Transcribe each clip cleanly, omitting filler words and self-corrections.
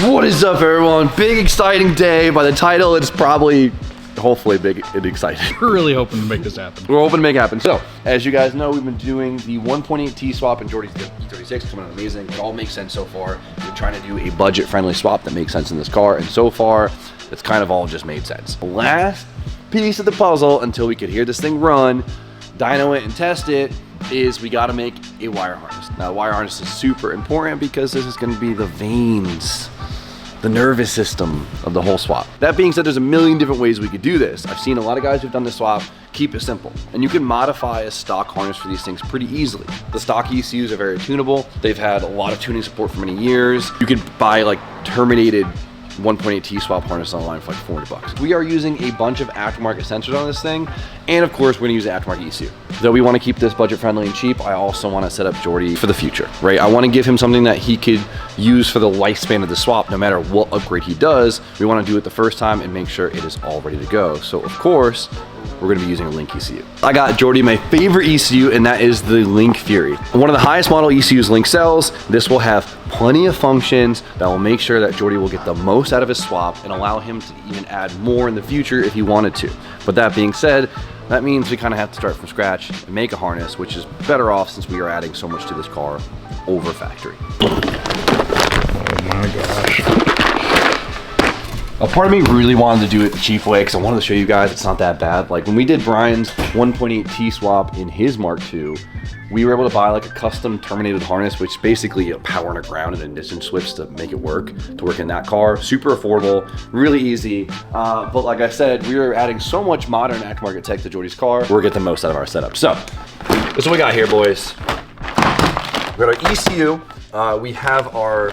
What is up, everyone? Big exciting day. By the title, it's probably, hopefully, big and exciting. We're really hoping to make this happen. We're hoping to make it happen. So, as you guys know, we've been doing the 1.8T swap and Jordy's E36, coming out amazing. It all makes sense so far. We're trying to do a budget-friendly swap that makes sense in this car, and so far, it's kind of all just made sense. The last piece of the puzzle, until we could hear this thing run, dyno it and test it, is we got to make a wire harness. Now, the wire harness is super important because this is going to be the veins, the nervous system of the whole swap. That being said, there's a million different ways we could do this. I've seen a lot of guys who've done this swap keep it simple, and you can modify a stock harness for these things pretty easily. The stock ECUs are very tunable. They've had a lot of tuning support for many years. You could buy like terminated 1.8T swap harness online for like 400 bucks. We are using a bunch of aftermarket sensors on this thing, and of course we're gonna use an aftermarket ECU. Though we wanna keep this budget friendly and cheap, I also wanna set up Jordy for the future, right? I wanna give him something that he could use for the lifespan of the swap, no matter what upgrade he does. We wanna do it the first time and make sure it is all ready to go. So of course, we're gonna be using a Link ECU. I got Jordy my favorite ECU, and that is the Link Fury. One of the highest model ECUs Link sells. This will have plenty of functions that will make sure that Jordy will get the most out of his swap and allow him to even add more in the future if he wanted to. But that being said, that means we kind of have to start from scratch and make a harness, which is better off since we are adding so much to this car over factory. Oh my gosh. A part of me really wanted to do it the cheap way because I wanted to show you guys it's not that bad. Like when we did Brian's 1.8T swap in his Mark II, we were able to buy like a custom terminated harness, which is basically a power and a ground and ignition switch to make it work in that car. Super affordable, really easy. But like I said, we were adding so much modern aftermarket tech to Jordy's car. We're getting the most out of our setup. So this is what we got here, boys. We got our ECU. We have our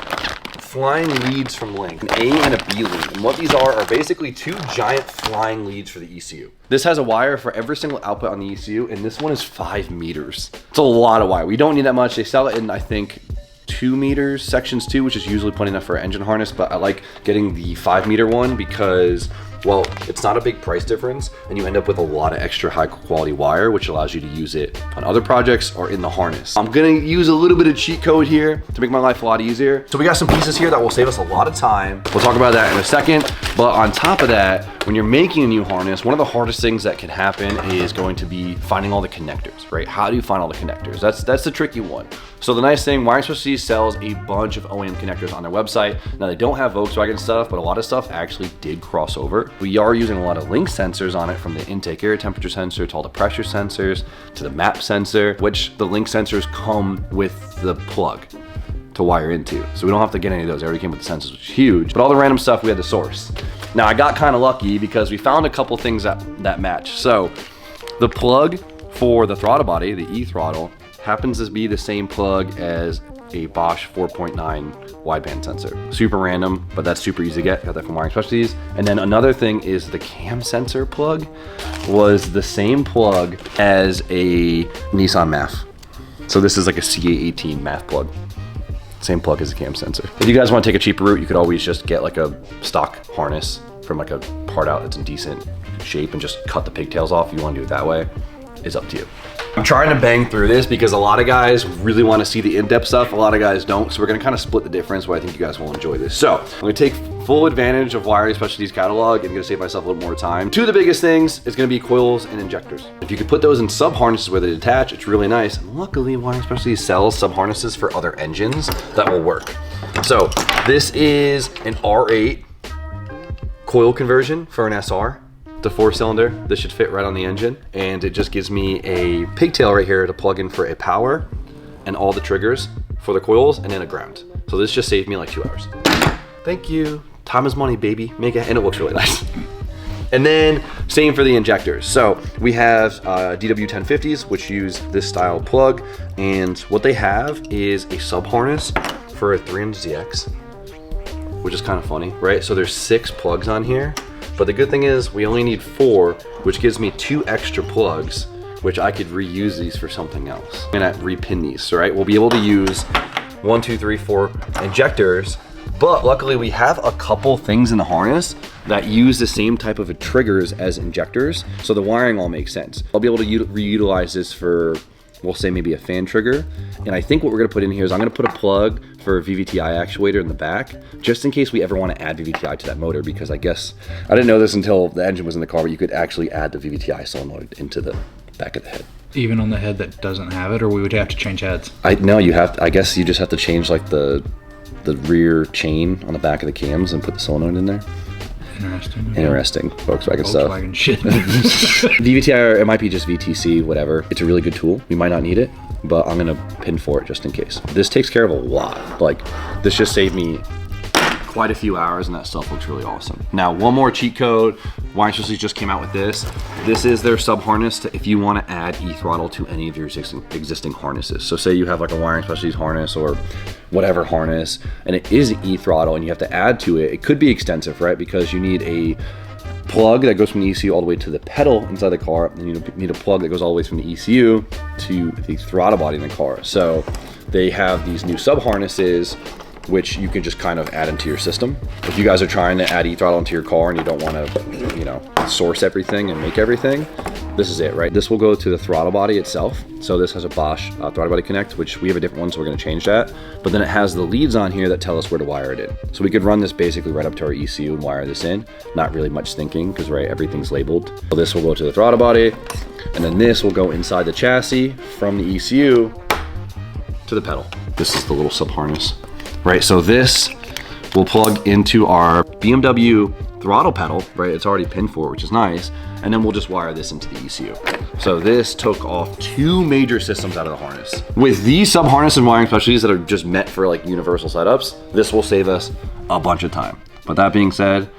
flying leads from Link, an A and a B lead. And what these are basically two giant flying leads for the ECU. This has a wire for every single output on the ECU, and this one is 5 meters. It's a lot of wire. We don't need that much. They sell it in, I think, 2 meters, sections 2, which is usually plenty enough for an engine harness, but I like getting the 5 meter one because, well, it's not a big price difference, and you end up with a lot of extra high quality wire, which allows you to use it on other projects or in the harness. I'm gonna use a little bit of cheat code here to make my life a lot easier. So we got some pieces here that will save us a lot of time. We'll talk about that in a second, but on top of that, when you're making a new harness, one of the hardest things that can happen is going to be finding all the connectors, right? How do you find all the connectors? That's the tricky one. So the nice thing, Wiring Specialties sells a bunch of OEM connectors on their website. Now they don't have Volkswagen stuff, but a lot of stuff actually did cross over. We are using a lot of Link sensors on it, from the intake air temperature sensor to all the pressure sensors to the map sensor, which the Link sensors come with the plug to wire into. So we don't have to get any of those. They already came with the sensors, which is huge. But all the random stuff we had to source. Now I got kind of lucky because we found a couple things that match. So the plug for the throttle body, the E-throttle, happens to be the same plug as a Bosch 4.9 wideband sensor. Super random, but that's super easy to get. Got that from Wiring Specialties. And then another thing is the cam sensor plug was the same plug as a Nissan MAF. So this is like a CA18 MAF plug. Same plug as a cam sensor. If you guys want to take a cheaper route, you could always just get like a stock harness from like a part out that's in decent shape and just cut the pigtails off. If you want to do it that way, it's up to you. I'm trying to bang through this because a lot of guys really want to see the in-depth stuff. A lot of guys don't. So we're going to kind of split the difference, but I think you guys will enjoy this. So I'm going to take full advantage of Wiring Specialties catalog and going to save myself a little more time. Two of the biggest things is going to be coils and injectors. If you could put those in sub harnesses where they detach, it's really nice. And luckily, Wiring Specialties sells sub harnesses for other engines that will work. So this is an R8 coil conversion for an SR. The 4-cylinder. This should fit right on the engine, and it just gives me a pigtail right here to plug in for a power and all the triggers for the coils, and then a ground. So this just saved me like 2 hours. Thank you. Time is money, baby. Make it, and it looks really nice. And then same for the injectors. So we have DW 1050s, which use this style plug, and what they have is a sub harness for a 300ZX, which is kind of funny, right? So there's 6 plugs on here. But the good thing is we only need 4, which gives me 2 extra plugs, which I could reuse these for something else. I'm gonna repin these, right? We'll be able to use 1, 2, 3, 4 injectors, but luckily we have a couple things in the harness that use the same type of triggers as injectors, so the wiring all makes sense. I'll be able to reutilize this for, we'll say maybe a fan trigger. And I think what we're gonna put in here is I'm gonna put a plug for a VVTi actuator in the back, just in case we ever want to add VVTi to that motor, because I guess, I didn't know this until the engine was in the car, but you could actually add the VVTi solenoid into the back of the head. Even on the head that doesn't have it, or we would have to change heads? No, you have to, I guess you just have to change like the rear chain on the back of the cams and put the solenoid in there. Interesting. Interesting. Volkswagen stuff. Volkswagen shit. VVTi, or it might be just VTC, whatever. It's a really good tool. We might not need it, but I'm gonna pin for it just in case. This takes care of a lot. Like, this just saved me quite a few hours, and that stuff looks really awesome. Now, one more cheat code. Wiring Specialties just came out with this. This is their sub harness to, if you want to add e-throttle to any of your existing harnesses. So say you have like a Wiring Specialties harness or whatever harness, and it is e-throttle and you have to add to it. It could be extensive, right? Because you need a plug that goes from the ECU all the way to the pedal inside the car, and you need a plug that goes all the way from the ECU to the throttle body in the car. So they have these new sub harnesses which you can just kind of add into your system. If you guys are trying to add e-throttle into your car and you don't want to, you know, source everything and make everything, this is it, right? This will go to the throttle body itself. So this has a Bosch throttle body connect, which we have a different one, so we're going to change that. But then it has the leads on here that tell us where to wire it in. So we could run this basically right up to our ECU and wire this in. Not really much thinking, because right, everything's labeled. So this will go to the throttle body, and then this will go inside the chassis from the ECU to the pedal. This is the little sub harness. Right, so this will plug into our BMW throttle pedal, right? It's already pinned for it, which is nice. And then we'll just wire this into the ECU. So this took off 2 major systems out of the harness. With these sub harness and Wiring Specialties that are just meant for like universal setups, this will save us a bunch of time. But that being said,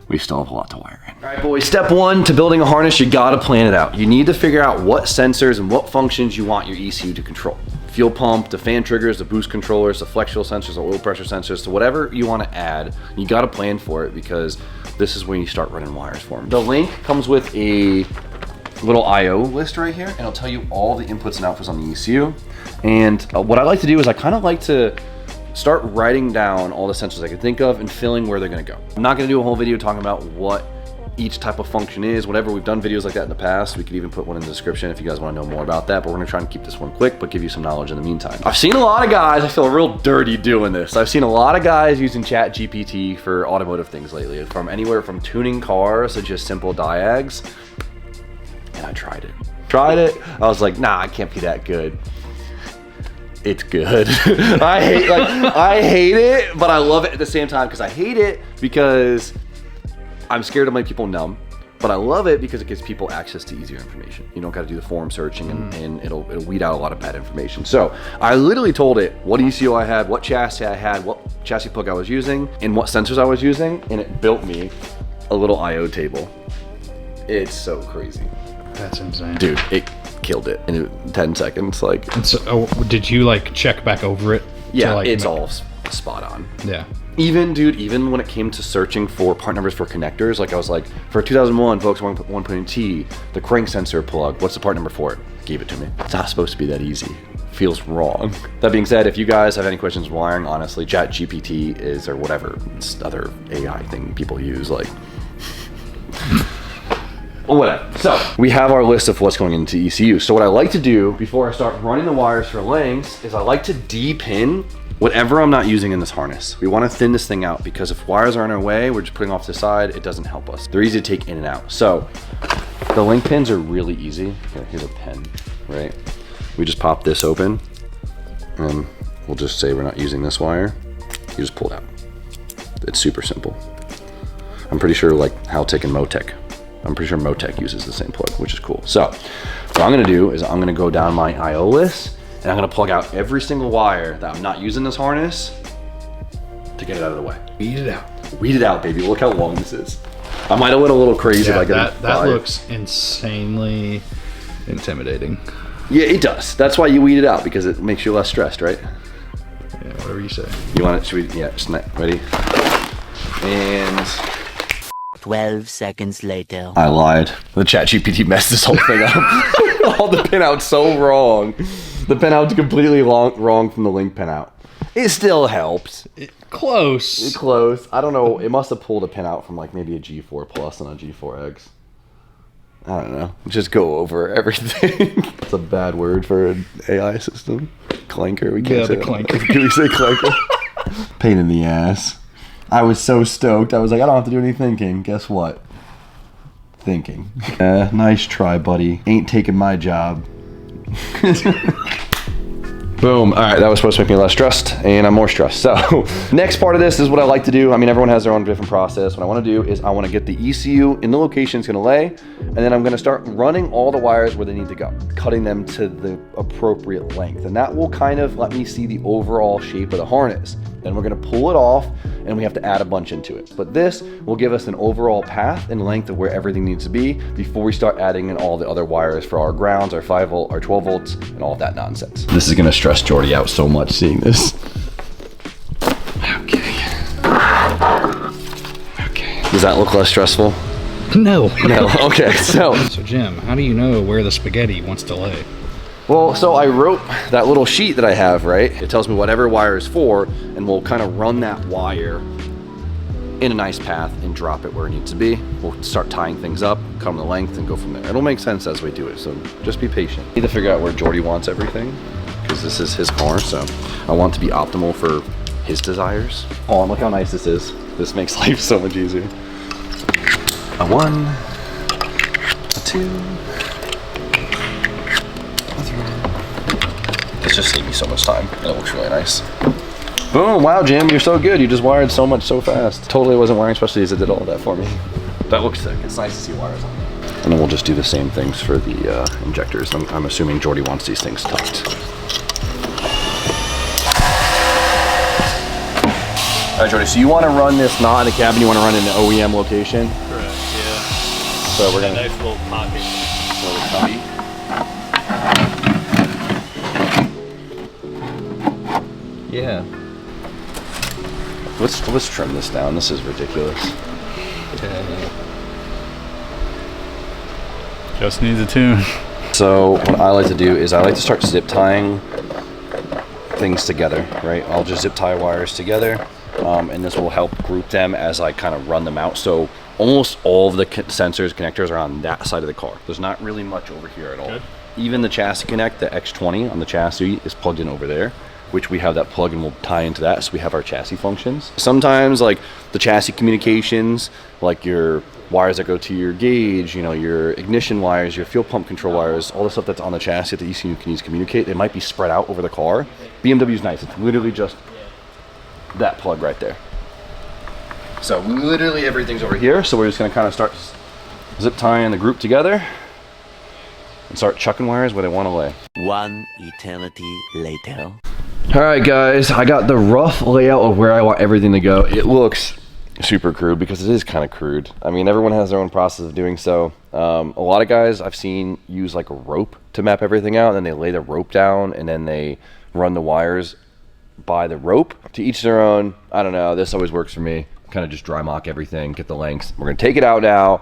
we still have a lot to wire in. All right, boys, step 1 to building a harness, you gotta plan it out. You need to figure out what sensors and what functions you want your ECU to control. Fuel pump, the fan triggers, the boost controllers, the flex fuel sensors, the oil pressure sensors, so whatever you want to add, you got to plan for it, because this is when you start running wires for them. The link comes with a little IO list right here, and it'll tell you all the inputs and outputs on the ECU. And what I like to do is I kind of like to start writing down all the sensors I can think of and filling where they're going to go. I'm not going to do a whole video talking about what each type of function is, whatever. We've done videos like that in the past. We could even put one in the description if you guys want to know more about that, but we're gonna try and keep this one quick, but give you some knowledge in the meantime. I've seen a lot of guys, I feel real dirty doing this. I've seen a lot of guys using ChatGPT for automotive things lately, from anywhere from tuning cars to just simple diags. And I tried it. I was like, nah, I can't be that good. It's good. I hate it, but I love it at the same time, because I hate it because I'm scared of my people numb, but I love it because it gives people access to easier information. You don't got to do the form searching, and it'll weed out a lot of bad information. So I literally told it what ECU I had, what chassis I had, what chassis plug I was using, and what sensors I was using, and it built me a little IO table. It's so crazy. That's insane. Dude, it killed it in 10 seconds. Like, and so, did you like check back over it? Yeah, it's all spot on. Yeah. Even, dude, even when it came to searching for part numbers for connectors, like I was like, for 2001 Volkswagen 1.T, the crank sensor plug, what's the part number for it? Gave it to me. It's not supposed to be that easy. Feels wrong. That being said, if you guys have any questions wiring, honestly, ChatGPT is, or whatever, it's other AI thing people use, like, well, whatever. So we have our list of what's going into ECU. So what I like to do before I start running the wires for lengths is I like to D-pin whatever I'm not using in this harness. We want to thin this thing out, because if wires are in our way, we're just putting off to the side, it doesn't help us. They're easy to take in and out. So the link pins are really easy. Here, here's a pen, right? We just pop this open, and we'll just say we're not using this wire. You just pull it out. It's super simple. I'm pretty sure like Haltech and Motec. I'm pretty sure Motec uses the same plug, which is cool. So what I'm gonna do is I'm gonna go down my IO list, and I'm gonna plug out every single wire that I'm not using this harness to get it out of the way. Weed it out. Weed it out, baby. Look how long this is. I might have went a little crazy. Yeah, like that looks insanely intimidating. Yeah, it does. That's why you weed it out, because it makes you less stressed, right? Yeah, whatever you say. You want it? Should we? Yeah, just ready? And 12 seconds later. I lied. The ChatGPT messed this whole thing up. All the pinouts so wrong. The pinout's completely wrong from the link pinout. It still helps. Close. Close. I don't know. It must have pulled a pinout from like maybe a G4 Plus and a G4X. I don't know. Just go over everything. It's a bad word for an AI system. Clanker. We can't say the clanker. Can we say clanker? Pain in the ass. I was so stoked. I was like, I don't have to do any thinking. Guess what? Thinking. Nice try, buddy. Ain't taking my job. Boom. All right, that was supposed to make me less stressed, and I'm more stressed. So next part of this is what I like to do. I mean, everyone has their own different process. What I want to do is I want to get the ECU in the location it's going to lay, and then I'm going to start running all the wires where they need to go, cutting them to the appropriate length, and that will kind of let me see the overall shape of the harness. Then we're going to pull it off, and we have to add a bunch into it. But this will give us an overall path and length of where everything needs to be before we start adding in all the other wires for our grounds, our 5 volt, our 12 volts, and all of that nonsense. This is going to stress Jordy out so much seeing this. Okay. Does that look less stressful? No. No. Okay. So Jim, how do you know where the spaghetti wants to lay? Well, so I wrote that little sheet that I have, right? It tells me whatever wire is for, and we'll kind of run that wire in a nice path and drop it where it needs to be. We'll start tying things up, cut them the length, and go from there. It'll make sense as we do it, so just be patient. I need to figure out where Jordy wants everything, because this is his car, so I want it to be optimal for his desires. Oh, and look how nice this is. This makes life so much easier. A 1, a 2, this just saved me so much time, and it looks really nice. Boom, wow, Jim, you're so good. You just wired so much so fast. Totally wasn't wiring specialties that did all that for me. That looks sick. It's nice to see wires on there. And then we'll just do the same things for the injectors. I'm assuming Jordy wants these things tucked. All right, Jordy, so you want to run this not in the cabin, you want to run it in the OEM location? Correct, yeah. So we're going to... Nice little pocket. Little cubby. Yeah. Let's trim this down. This is ridiculous. Just needs a tune. So what I like to do is I like to start zip tying things together, right? I'll just zip tie wires together, and this will help group them as I kind of run them out. So almost all of the sensors, connectors are on that side of the car. There's not really much over here at all. Good. Even the chassis connect, the X20 on the chassis is plugged in over there, which we have that plug and we'll tie into that, so we have our chassis functions. Sometimes like the chassis communications, like your wires that go to your gauge, you know, your ignition wires, your fuel pump control wires, all the stuff that's on the chassis that the ECU can use to communicate, they might be spread out over the car. BMW's nice, it's literally just that plug right there. So literally everything's over here, so we're just gonna kind of start zip tying the group together and start chucking wires where they want to lay. 1 eternity later. All right, guys, I got the rough layout of where I want everything to go. It looks super crude because it is kind of crude. I mean, everyone has their own process of doing so. A lot of guys I've seen use like a rope to map everything out, and then they lay the rope down and then they run the wires by the rope. To each their own. I don't know. This always works for me. Kind of just dry mock everything, get the lengths. We're gonna take it out now,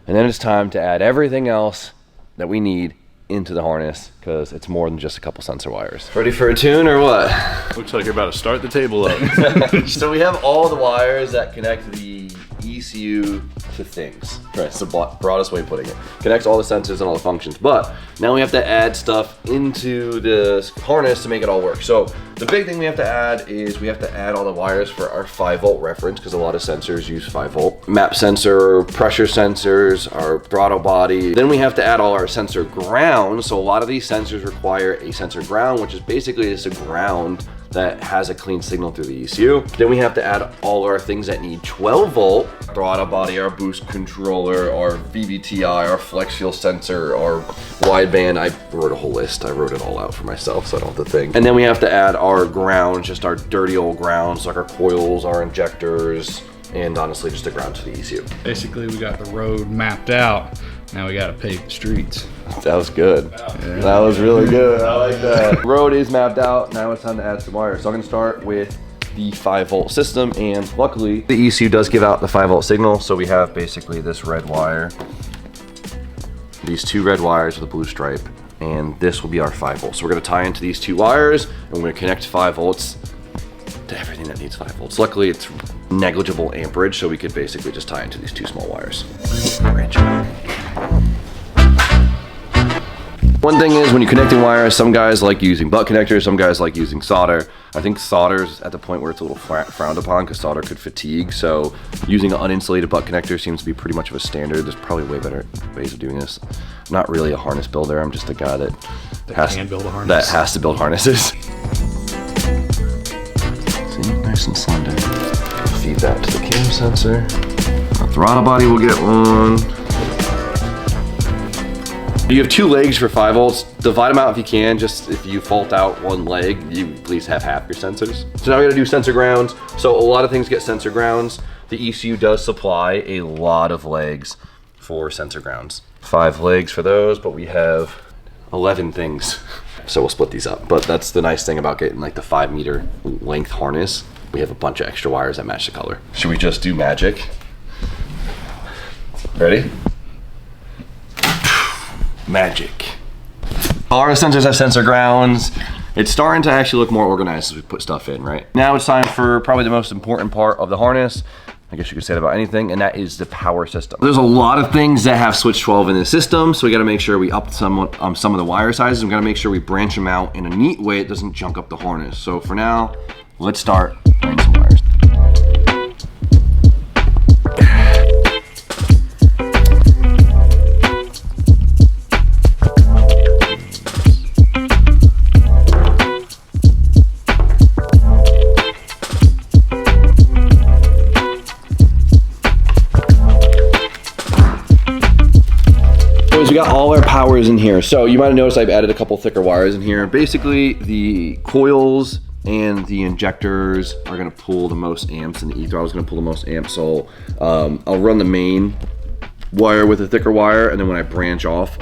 and then it's time to add everything else that we need into the harness, because it's more than just a couple sensor wires. Ready for a tune or what? Looks like you're about to start the table up. So we have all the wires that connect the ECU to things. Right, it's the broadest way of putting it. Connects all the sensors and all the functions, but now we have to add stuff into the harness to make it all work. So the big thing we have to add is we have to add all the wires for our 5 volt reference, because a lot of sensors use 5 volt. Map sensor, pressure sensors, our throttle body. Then we have to add all our sensor ground. So a lot of these sensors require a sensor ground, which is basically just a ground that has a clean signal through the ECU. Then we have to add all our things that need 12 volt, throttle body, our boost controller, our VVTi, our flex fuel sensor, our wideband. I wrote a whole list. I wrote it all out for myself, so I don't have to think. And then we have to add our ground, just our dirty old grounds, like our coils, our injectors, and honestly just the ground to the ECU. Basically, we got the road mapped out. Now we gotta pave the streets. That was good. Yeah. That was really good. I like that. Road is mapped out. Now it's time to add some wires. So I'm gonna start with the 5 volt system, and luckily the ECU does give out the 5 volt signal. So we have basically this red wire, these 2 red wires with a blue stripe, and this will be our 5 volts. So we're gonna tie into these 2 wires, and we're gonna connect 5 volts to everything that needs 5 volts. Luckily it's negligible amperage, so we could basically just tie into these 2 small wires. One thing is when you're connecting wires, some guys like using butt connectors, some guys like using solder. I think solder's at the point where it's a little frowned upon because solder could fatigue. So using an uninsulated butt connector seems to be pretty much of a standard. There's probably way better ways of doing this. I'm not really a harness builder. I'm just a guy that can build a harness. That has to build harnesses. See, nice and slender. Feed that to the cam sensor. The throttle body will get one. You have 2 legs for 5 volts. Divide them out if you can. Just if you fault out one leg, you at least have half your sensors. So now we gotta do sensor grounds. So a lot of things get sensor grounds. The ECU does supply a lot of legs for sensor grounds. 5 legs for those, but we have 11 things. So we'll split these up. But that's the nice thing about getting like the 5 meter length harness. We have a bunch of extra wires that match the color. Should we just do magic? Ready? Magic. All our sensors have sensor grounds. It's starting to actually look more organized as we put stuff in, right? Now it's time for probably the most important part of the harness. I guess you could say that about anything, and that is the power system. There's a lot of things that have switch 12 in the system, so we gotta make sure we up some of the wire sizes. We gotta make sure we branch them out in a neat way it doesn't junk up the harness. So for now, let's start putting some wires. We got all our powers in here. So you might have noticed I've added a couple thicker wires in here. Basically, the coils and the injectors are gonna pull the most amps, and the E-throttle is gonna pull the most amps. So I'll run the main wire with a thicker wire, and then when I branch off,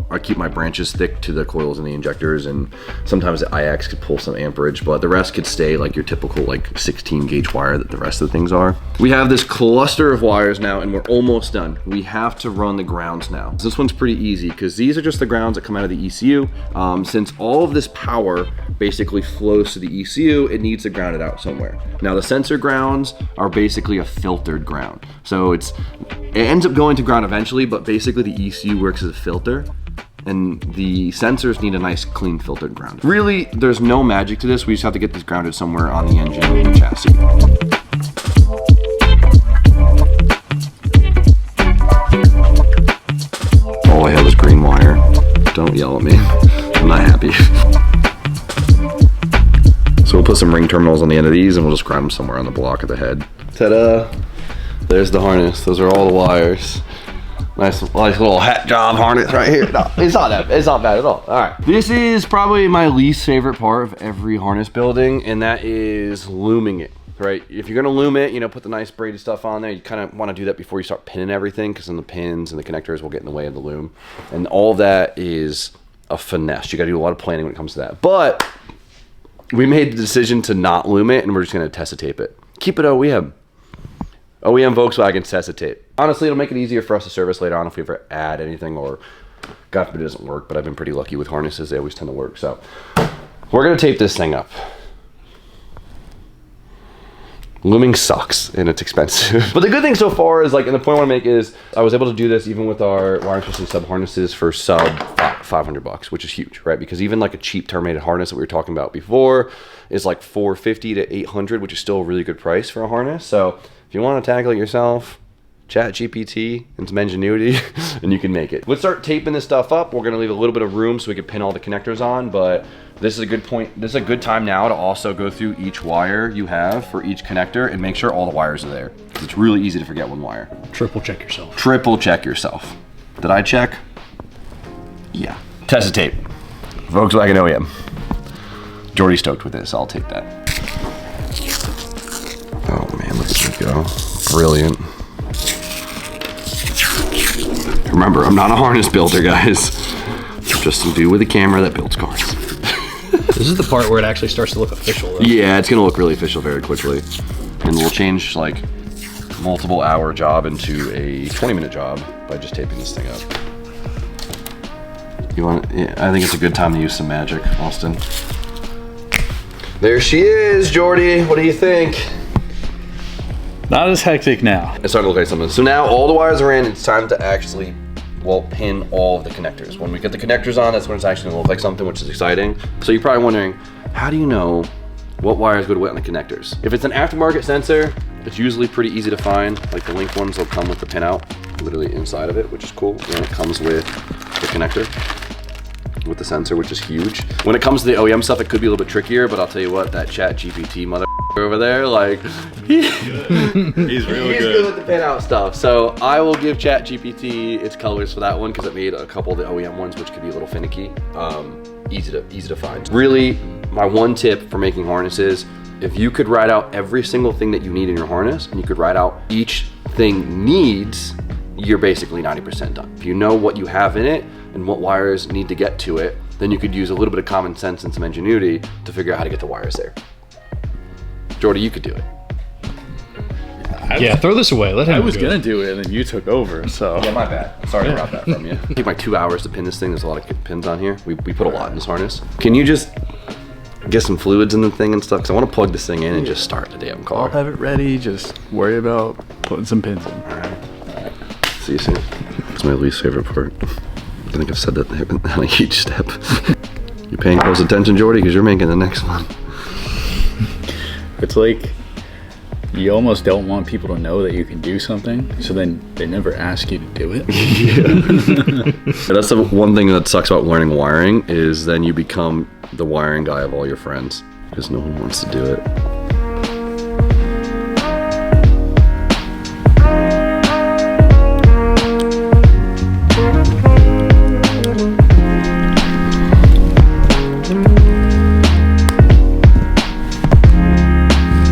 I keep my branches thick to the coils and the injectors, and sometimes the IX could pull some amperage, but the rest could stay like your typical like 16 gauge wire that the rest of the things are. We have this cluster of wires now, and we're almost done. We have to run the grounds now. This one's pretty easy because these are just the grounds that come out of the ECU. Since all of this power basically flows to the ECU, it needs to ground it out somewhere. Now the sensor grounds are basically a filtered ground. So it ends up going to ground eventually, but basically the ECU works as a filter, and the sensors need a nice clean filtered ground. Really, there's no magic to this. We just have to get this grounded somewhere on the engine and the chassis. All I have is green wire. Don't yell at me. I'm not happy. So we'll put some ring terminals on the end of these and we'll just ground them somewhere on the block of the head. Ta-da! There's the harness. Those are all the wires. Nice little hat job harness right here. No, it's not bad at all. All right. This is probably my least favorite part of every harness building, and that is looming it, right? If you're gonna loom it, you know, put the nice braided stuff on there. You kind of want to do that before you start pinning everything, because then the pins and the connectors will get in the way of the loom. And all of that is a finesse. You gotta do a lot of planning when it comes to that. But we made the decision to not loom it, and we're just gonna test tape it. Keep it OEM. OEM Volkswagen test tape. Honestly, it'll make it easier for us to service later on if we ever add anything, or God forbid it doesn't work, but I've been pretty lucky with harnesses. They always tend to work. So we're gonna tape this thing up. Looming sucks and it's expensive. But the good thing so far is, like, and the point I wanna make is I was able to do this even with our wiring system sub harnesses for sub $500, which is huge, right? Because even like a cheap terminated harness that we were talking about before is like $450 to $800, which is still a really good price for a harness. So if you want to tackle it yourself, chat GPT and some ingenuity and you can make it. Let's start taping this stuff up. We're going to leave a little bit of room so we can pin all the connectors on, but this is a good point. This is a good time now to also go through each wire you have for each connector and make sure all the wires are there. It's really easy to forget one wire. Triple check yourself. Triple check yourself. Did I check? Yeah. Test tape. Volkswagen OEM. Jordy's stoked with this. I'll take that. Oh man, look at this go. Brilliant. Remember, I'm not a harness builder, guys. Just some dude with a camera that builds cars. This is the part where it actually starts to look official, though. Yeah, it's gonna look really official very quickly. And we'll change like multiple hour job into a 20-minute job by just taping this thing up. You want? Yeah, I think it's a good time to use some magic, Austin. There she is, Jordy. What do you think? Not as hectic now. It's starting to look like something. So now all the wires are in. It's time to actually will pin all of the connectors. When we get the connectors on, that's when it's actually gonna look like something, which is exciting. So you're probably wondering, how do you know what wires go to what on the connectors? If it's an aftermarket sensor, it's usually pretty easy to find. Like the Link ones will come with the pinout literally inside of it, which is cool. And it comes with the connector with the sensor, which is huge. When it comes to the OEM stuff, it could be a little bit trickier, but I'll tell you what, that Chat GPT mother over there, like, He's real he's good with the pinout stuff. So I will give Chat GPT its colors for that one because it made a couple of the OEM ones, which could be a little finicky. Easy to find. Really, my one tip for making harnesses, if you could write out every single thing that you need in your harness, and you could write out each thing needs, you're basically 90% done. If you know what you have in it and what wires need to get to it, then you could use a little bit of common sense and some ingenuity to figure out how to get the wires there. Jordy, you could do it. Yeah, throw this away. Let him I was do gonna it. do it, and then you took over. So Yeah, my bad. Sorry to rob that from you. It took my 2 hours to pin this thing. There's a lot of pins on here. We put a lot in this harness. Can you just get some fluids in the thing and stuff? Because I want to plug this thing in and just start the damn I'll car. have it ready. Just worry about putting some pins in. All right. See you soon. It's my least favorite part. I think I've said that on each step. You paying close attention, Jordy? Because you're making the next one. It's like you almost don't want people to know that you can do something, so then they never ask you to do it. That's the one thing that sucks about learning wiring is then you become the wiring guy of all your friends because no one wants to do it.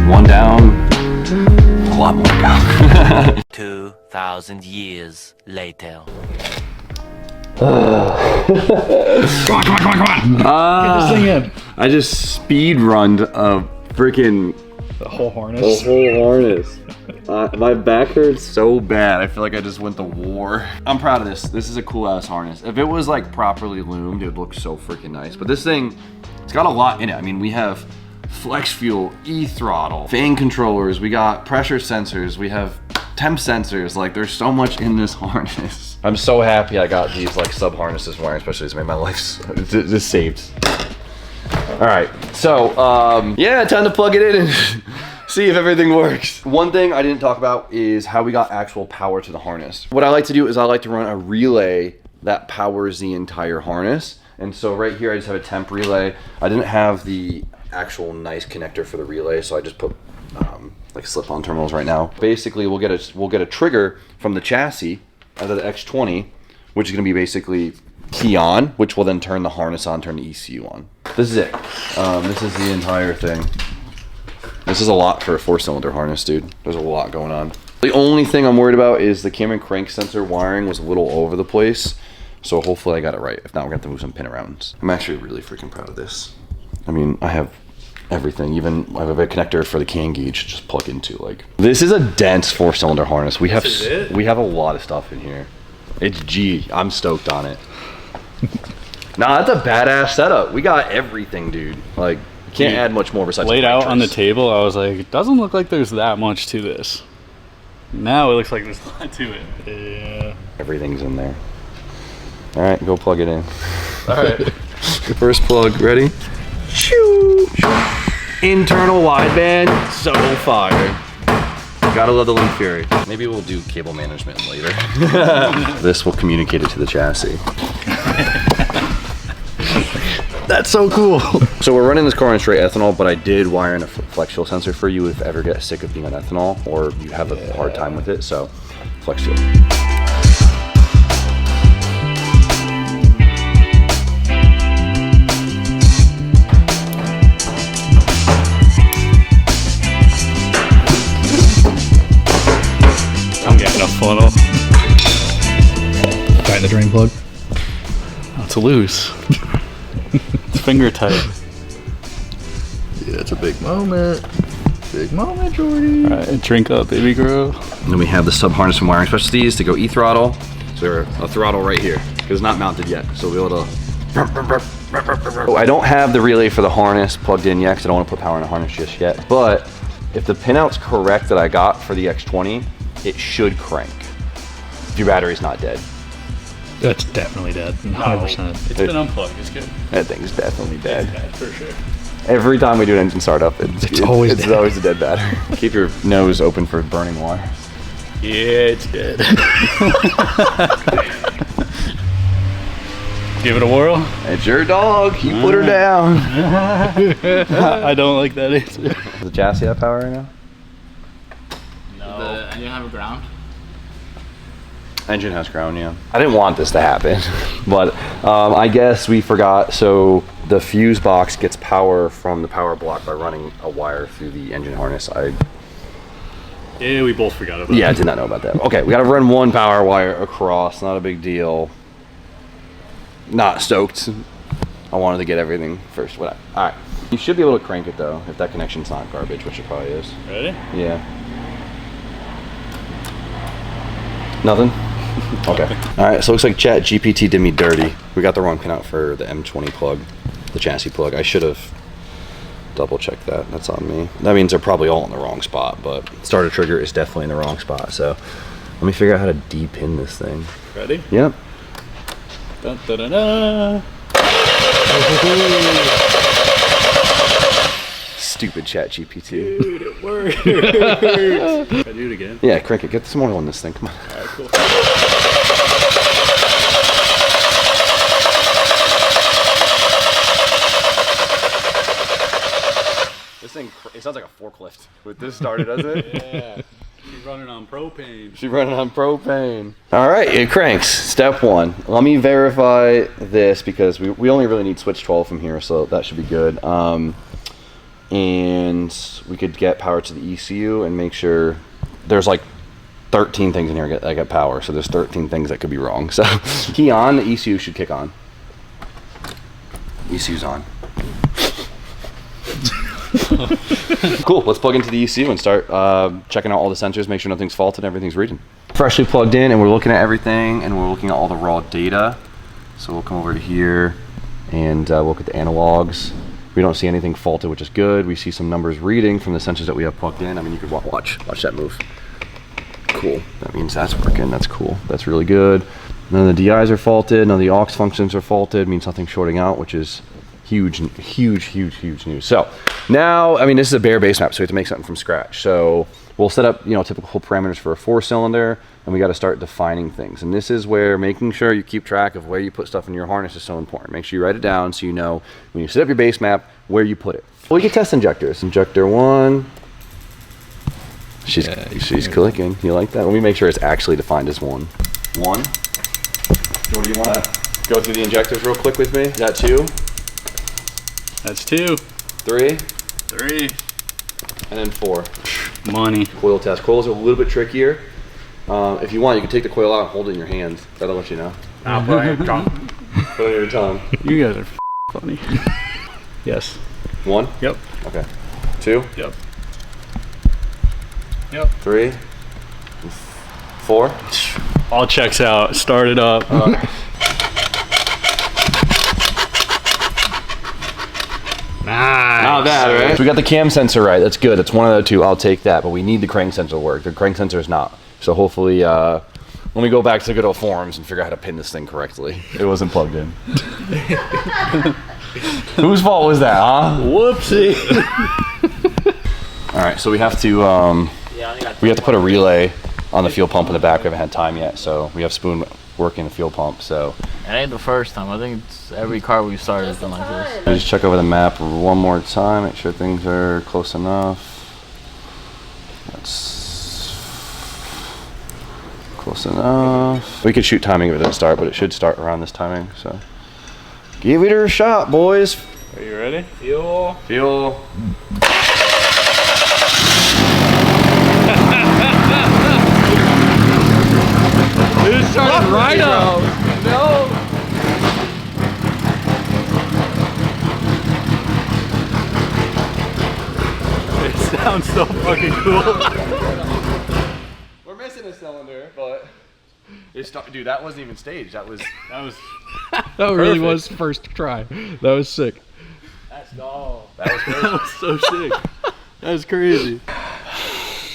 One down, a lot more down. 2,000 years later. Come on. Get this thing in. I just speed runned a freaking The whole harness. whole harness. My back hurts so bad. I feel like I just went to war. I'm proud of this. This is a cool ass harness. If it was like properly loomed, it would look so freaking nice. But this thing, it's got a lot in it. I mean, we have flex fuel, e-throttle, fan controllers, we got pressure sensors, we have temp sensors. Like, there's so much in this harness. I'm so happy I got these like sub harnesses wiring, especially it's made my life just saved. All right, so yeah, time to plug it in and see if everything works. One thing I didn't talk about is how we got actual power to the harness. What I like to do is I like to run a relay that powers the entire harness. And so right here I just have a temp relay. I didn't have the actual nice connector for the relay, so I just put like slip-on terminals right now. Basically, we'll get a trigger from the chassis out of the X20, which is going to be basically key on, which will then turn the harness on, turn the ECU on. This is it. This is the entire thing. This is a lot for a 4-cylinder harness, dude. There's a lot going on. The only thing I'm worried about is the Cameron crank sensor wiring was a little over the place, so hopefully I got it right. If not, we're gonna have to move some pin arounds. I'm actually really freaking proud of this. I mean, I have everything. Even I have a connector for the can gauge to just plug into. Like, this is a dense 4-cylinder harness. We have we have a lot of stuff in here. It's G. I'm stoked on it. Nah, that's a badass setup. We got everything, dude. Like, you can't add much more besides Laid out on the nitrous. table, I was like, it doesn't look like there's that much to this. Now it looks like there's a lot to it. Yeah. Everything's in there. All right, go plug it in. All right. First plug, ready? Shoo! Internal wideband, so fire. Gotta love the Link Fury. Maybe we'll do cable management later. This will communicate it to the chassis. That's so cool. So we're running this car on straight ethanol, but I did wire in a flex fuel sensor for you if you ever get sick of being on ethanol or you have a hard time with it. So flex fuel. I'm getting a funnel. Tighten the drain plug. Oh, it's loose. It's finger tight. Yeah, it's a big moment. Big moment, Jordy. All right, drink up, baby girl. And then we have the sub harness and wiring specialties to go e-throttle. So there's a throttle right here. It's not mounted yet, so we'll be able to. I don't have the relay for the harness plugged in yet because I don't want to put power in the harness just yet. But if the pinout's correct that I got for the X20, it should crank if your battery's not dead. That's definitely dead. 100%. It's been unplugged. It's good. That thing's definitely dead. Yeah, for sure. Every time we do an engine startup, it's always it's dead. always a dead battery. Keep your nose open for burning wire. Yeah, it's dead. Give it a whirl. It's your dog. You put her down. I don't like that answer. Does the chassis have power right now? No. The engine have a ground? Engine has ground, yeah. I didn't want this to happen, but I guess we forgot. So the fuse box gets power from the power block by running a wire through the engine harness. Yeah, we both forgot about Yeah, I that. did not know about that. Okay, we got to run one power wire across. Not a big deal. Not stoked. I wanted to get everything first. All right. You should be able to crank it though, if that connection's not garbage, which it probably is. Ready? Yeah. Nothing? Okay. All right, so it looks like Chat GPT did me dirty. We got the wrong pinout for the M20 plug, the chassis plug. I should have double checked that. That's on me. That means they're probably all in the wrong spot, but starter trigger is definitely in the wrong spot. So let me figure out how to de-pin this thing. Ready? Yep. Dun, dun, dun, dun. Stupid Chat GPT. Dude, it worked. Can I do it again? Yeah, crank it. Get some oil on this thing. Come on. Alright, cool. This thing, it sounds like a forklift with this started, doesn't it? Yeah. She's running on propane. She's running on propane. All right, it cranks. Step one. Let me verify this because we only really need switch 12 from here, so that should be good. And we could get power to the ECU and make sure there's like 13 things in here that get power, so there's 13 things that could be wrong. So key on, the ECU should kick on. ECU's on. Cool, let's plug into the ECU and start checking out all the sensors, make sure nothing's faulted, everything's reading. Freshly plugged in, and we're looking at everything, and we're looking at all the raw data. So we'll come over to here and look at the analogs. We don't see anything faulted, which is good. We see some numbers reading from the sensors that we have plugged in. I mean, you could watch that move. Cool, that means that's working. That's cool, that's really good. None of the DIs are faulted, none of the aux functions are faulted, means nothing's shorting out, which is huge news. So now, I mean, this is a bare base map, so we have to make something from scratch. So we'll set up, typical parameters for a 4-cylinder, and we got to start defining things. And this is where making sure you keep track of where you put stuff in your harness is so important. Make sure you write it down so you know when you set up your base map where you put it. Well, we can test injectors. Injector 1. She's clicking. You like that? Let me make sure it's actually defined as 1. 1. What do you want to go through the injectors real quick with me? Is that 2? That's 2. 3? 3. And then 4. Money. Coil test. Coils are a little bit trickier. If you want, you can take the coil out and hold it in your hands. That'll let you know. I'll put it on your tongue. Put it on your tongue. You guys are funny. Yes. 1? Yep. Okay. 2? Yep. 3? 4? All checks out. Start it up. Nice. Not bad, right? So we got the cam sensor right. That's good. That's one of the two. I'll take that. But we need the crank sensor to work. The crank sensor is not. So hopefully, let me go back to the good old forums and figure out how to pin this thing correctly. It wasn't plugged in. Whose fault was that, huh? Whoopsie. All right, so we have to put a relay on the fuel pump in the back. We haven't had time yet, so we have Spoon working the fuel pump. So It ain't the first time. I think it's every car we've started has been like this. just check over the map one more time, make sure things are close enough. That's close enough. We could shoot timing if it doesn't start, but it should start around this timing. So give it a shot, boys. Are you ready? Fuel. It started right up. No. It sounds so fucking cool. We're missing a cylinder, but dude, that wasn't even staged. That was That really was first try. That was sick. Let's go. that was crazy. That was so sick. That was crazy.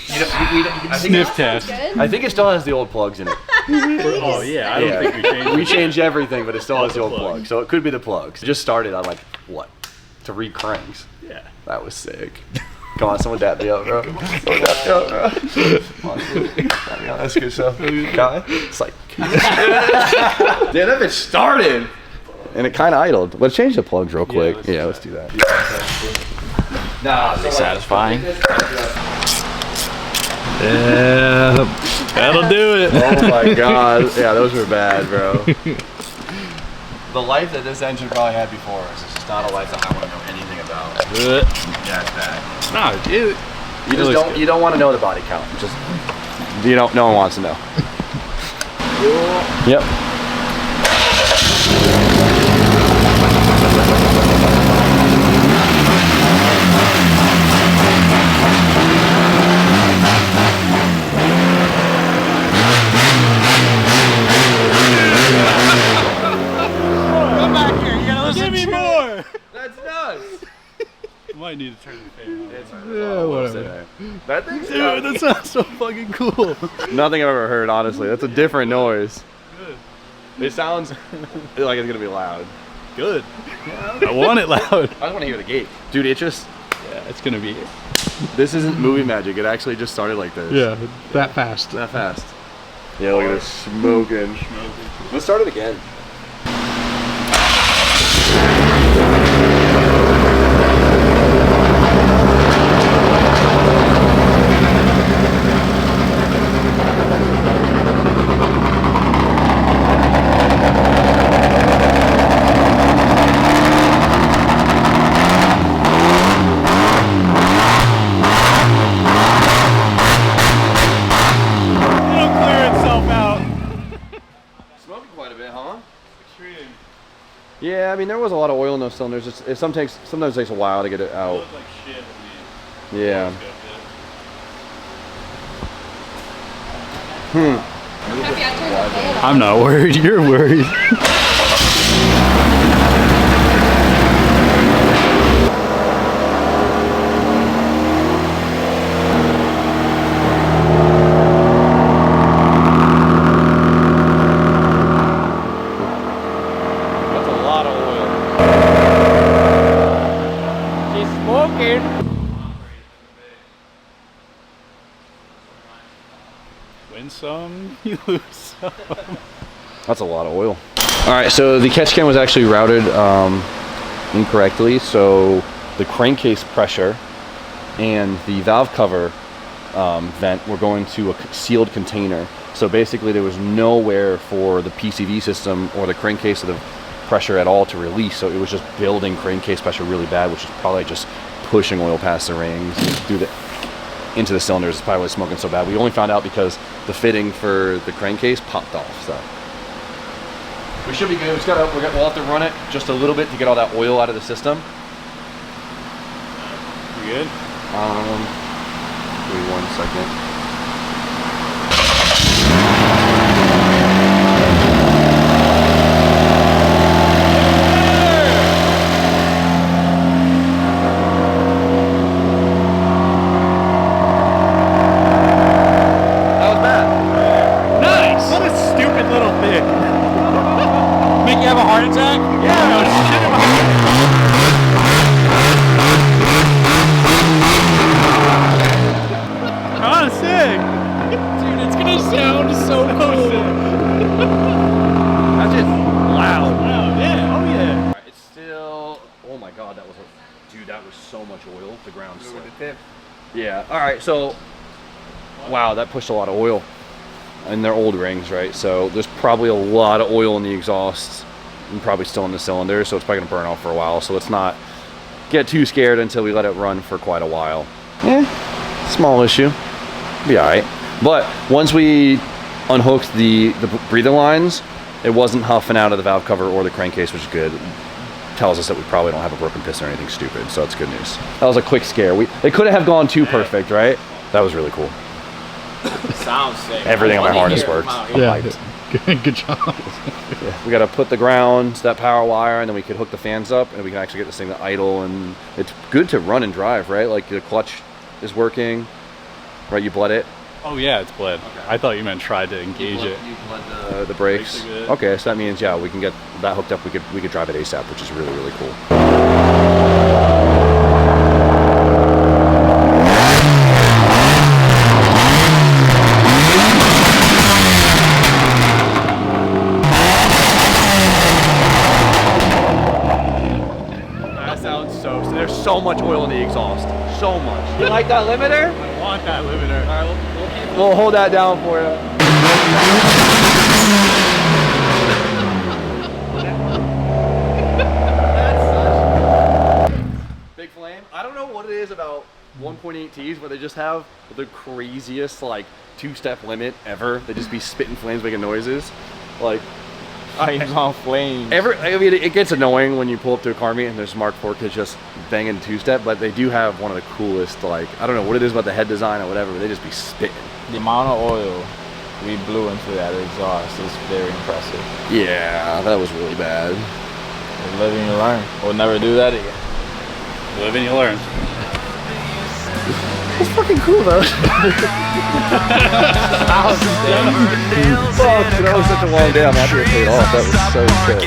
I think Sniff test. I think it still has the old plugs in it. Oh yeah, I don't think we changed. We changed everything, but it still has the old plug. plug. So it could be the plug. So it just started on like, what? 3 cranks. Yeah. That was sick. Come on, someone dap me up, bro. Someone dap me up, bro. Come on, dude. Dap me up. That's good stuff. Guy. It's like, damn, that bitch started. And it kind of idled. Let's change the plugs real quick. Yeah, let's do that. Nah, Satisfying. Yeah, that'll do it. Oh my god. Yeah, those were bad, bro. The life that this engine probably had before us is just not a life that I want to know anything about. Yeah, it's bad. No, You don't want to know the body count. Just no one wants to know. Yep. That's nuts. Might need to turn the fan on. Yeah, whatever. That thing's Dude, that sounds so fucking cool. nothing I've ever heard, honestly. That's a different noise. Good. It sounds like it's gonna be loud. Good. I want it loud. I just want to hear the gate. Dude, it just, Yeah, it's gonna be. this isn't movie magic. It actually just started like this. Yeah, that fast. That fast. Yeah, look at this smoking. Let's start it again. Yeah, I mean there was a lot of oil in those cylinders. It sometimes takes a while to get it out. Like shit, Yeah. I'm not worried. You're worried. That's a lot of oil. She's smoking. Win some, you lose some. That's a lot of oil. All right, so the catch can was actually routed incorrectly. So the crankcase pressure and the valve cover vent were going to a sealed container. So basically there was nowhere for the PCV system or the crankcase of the pressure at all to release. So it was just building crankcase pressure really bad, which is probably just pushing oil past the rings into the cylinders. It's probably smoking so bad. We only found out because the fitting for the crankcase popped off. So we should be good. We'll have to run it just a little bit to get all that oil out of the system. You good? Give me 1 second. Nice! What a stupid little thing. Make you have a heart attack? Yeah, kind of sick. Dude, it's gonna sound so cool. That's just loud. Wow, yeah, oh yeah. It's still, oh my god, that was dude, that was so much oil. The ground slipped. Yeah, all right, so, wow, that pushed a lot of oil. And they're old rings, right? So there's probably a lot of oil in the exhaust and probably still in the cylinder, so it's probably gonna burn off for a while. So let's not get too scared until we let it run for quite a while. Small issue, be all right. But once we unhooked the breather lines, it wasn't huffing out of the valve cover or the crankcase, which is good. Tells us that we probably don't have a broken piston or anything stupid, so that's good news. That was a quick scare. It couldn't have gone too perfect, right? That was really cool. Sounds sick. Everything on my harness worked. Yeah, good job. Yeah, we got to put the ground, that power wire, and then we could hook the fans up, and we can actually get this thing to idle. And it's good to run and drive, right? Like the clutch is working, right? You bled it. Oh yeah, it's bled. Okay. I thought you meant tried to engage it. You can let the brakes. Brakes are good. Okay, so that means yeah, we can get that hooked up. We could drive it ASAP, which is really really cool. That sounds so. There's so much oil in the exhaust. So much. You like that limiter? I want that limiter. All right, we'll hold that down for you. Big flame. I don't know what it is about 1.8 Ts where they just have the craziest like two-step limit ever. They just be spitting flames, making noises. Like Flames on flames. I mean, it gets annoying when you pull up to a car meet and there's Mark IV kids just banging two-step, but they do have one of the coolest, like, I don't know what it is about the head design or whatever, but they just be spitting. The amount of oil we blew into that exhaust is very impressive. Yeah, that was really bad. You live and you learn. We'll never do that again. Live and you learn. It's fucking cool though. Fuck, that was such a long day. I'm happy it paid off. That was so sick.